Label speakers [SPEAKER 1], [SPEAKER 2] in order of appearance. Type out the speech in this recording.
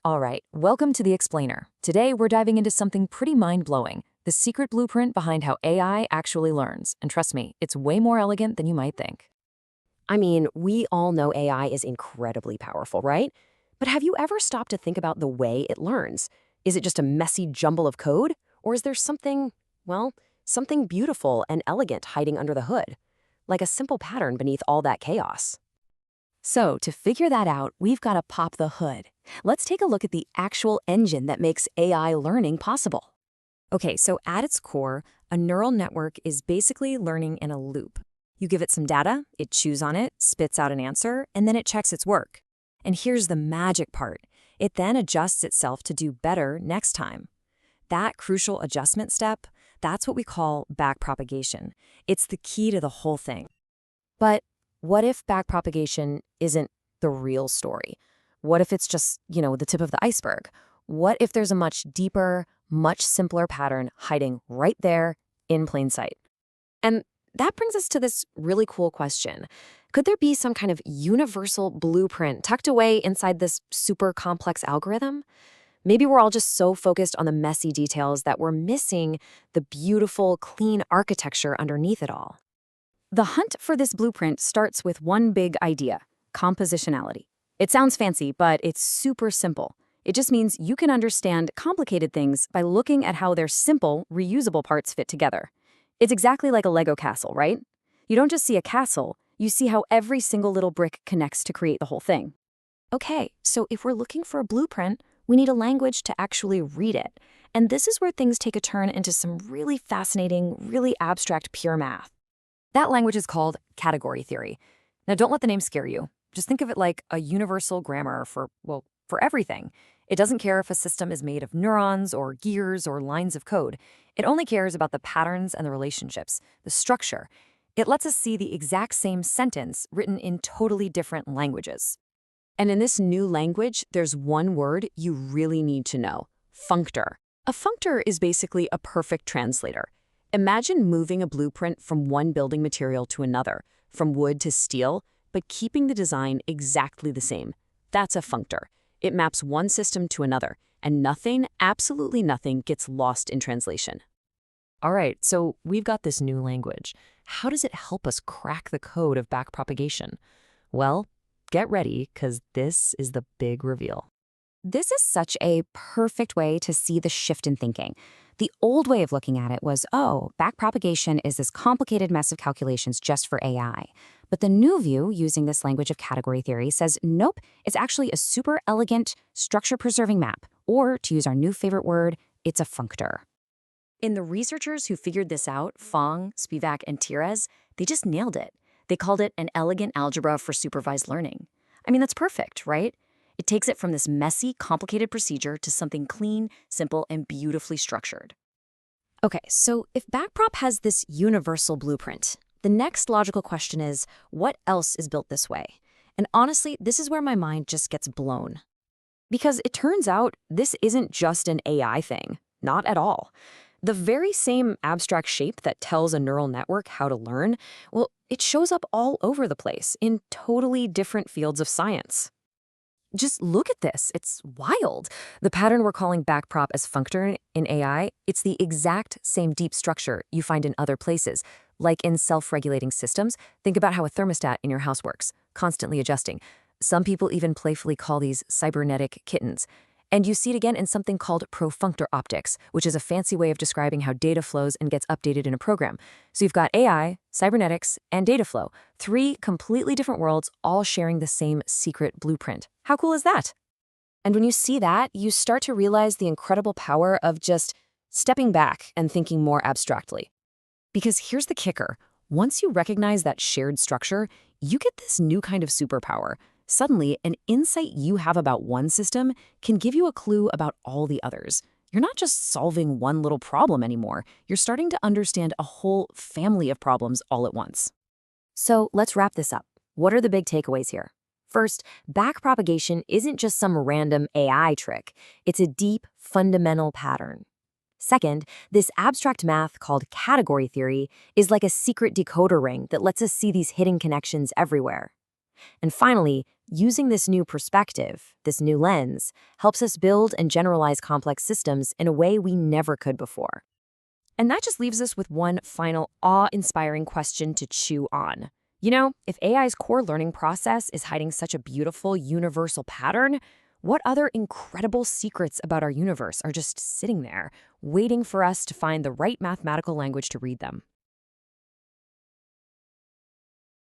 [SPEAKER 1] All right, welcome to The Explainer. Today, we're diving into something pretty mind-blowing, the secret blueprint behind how AI actually learns. And trust me, it's way more elegant than you might think.
[SPEAKER 2] I mean, we all know AI is incredibly powerful, right? But have you ever stopped to think about the way it learns? Is it just a messy jumble of code? Or is there something, well, something beautiful and elegant hiding under the hood? Like a simple pattern beneath all that chaos?
[SPEAKER 1] So, to figure that out, we've got to pop the hood. Let's take a look at the actual engine that makes AI learning possible. Okay, so at its core, a neural network is basically learning in a loop. You give it some data, it chews on it, spits out an answer, and then it checks its work. And here's the magic part. It then adjusts itself to do better next time. That crucial adjustment step, that's what we call backpropagation. It's the key to the whole thing. But what if backpropagation isn't the real story? What if it's just, the tip of the iceberg? What if there's a much deeper, much simpler pattern hiding right there in plain sight? And that brings us to this really cool question. Could there be some kind of universal blueprint tucked away inside this super complex algorithm? Maybe we're all just so focused on the messy details that we're missing the beautiful, clean architecture underneath it all. The hunt for this blueprint starts with one big idea: compositionality. It sounds fancy, but it's super simple. It just means you can understand complicated things by looking at how their simple, reusable parts fit together. It's exactly like a Lego castle, right? You don't just see a castle, you see how every single little brick connects to create the whole thing. Okay, so if we're looking for a blueprint, we need a language to actually read it. And this is where things take a turn into some really fascinating, really abstract pure math. That language is called category theory. Now, don't let the name scare you. Just think of it like a universal grammar for everything. It doesn't care if a system is made of neurons or gears or lines of code. It only cares about the patterns and the relationships, the structure. It lets us see the exact same sentence written in totally different languages.
[SPEAKER 2] And in this new language, there's one word you really need to know: functor. A functor is basically a perfect translator. Imagine moving a blueprint from one building material to another, from wood to steel, but keeping the design exactly the same. That's a functor. It maps one system to another, and nothing, absolutely nothing, gets lost in translation. All right, so we've got this new language. How does it help us crack the code of backpropagation? Well, get ready, because this is the big reveal.
[SPEAKER 1] This is such a perfect way to see the shift in thinking. The old way of looking at it was, backpropagation is this complicated mess of calculations just for AI. But the new view, using this language of category theory, says, nope, it's actually a super elegant, structure-preserving map. Or, to use our new favorite word, it's a functor. And the researchers who figured this out, Fong, Spivak, and Tires, they just nailed it. They called it an elegant algebra for supervised learning. I mean, that's perfect, right? It takes it from this messy, complicated procedure to something clean, simple, and beautifully structured. Okay, so if Backprop has this universal blueprint, the next logical question is, what else is built this way? And honestly, this is where my mind just gets blown. Because it turns out this isn't just an AI thing. Not at all. The very same abstract shape that tells a neural network how to learn, it shows up all over the place in totally different fields of science. Just look at this. It's wild. The pattern we're calling backprop as functor in AI, it's the exact same deep structure you find in other places. Like in self-regulating systems, think about how a thermostat in your house works, constantly adjusting. Some people even playfully call these cybernetic kittens. And you see it again in something called profunctor optics, which is a fancy way of describing how data flows and gets updated in a program. So you've got AI, cybernetics, and data flow, three completely different worlds all sharing the same secret blueprint. How cool is that? And when you see that, you start to realize the incredible power of just stepping back and thinking more abstractly. Because here's the kicker. Once you recognize that shared structure, you get this new kind of superpower. Suddenly, an insight you have about one system can give you a clue about all the others. You're not just solving one little problem anymore. You're starting to understand a whole family of problems all at once. So let's wrap this up. What are the big takeaways here? First, backpropagation isn't just some random AI trick. It's a deep, fundamental pattern. Second, this abstract math called category theory is like a secret decoder ring that lets us see these hidden connections everywhere. And finally,
[SPEAKER 2] Using this new perspective, this new lens, helps us build and generalize complex systems in a way we never could before. And that just leaves us with one final awe-inspiring question to chew on. If AI's core learning process is hiding such a beautiful, universal pattern, what other incredible secrets about our universe are just sitting there, waiting for us to find the right mathematical language to read them?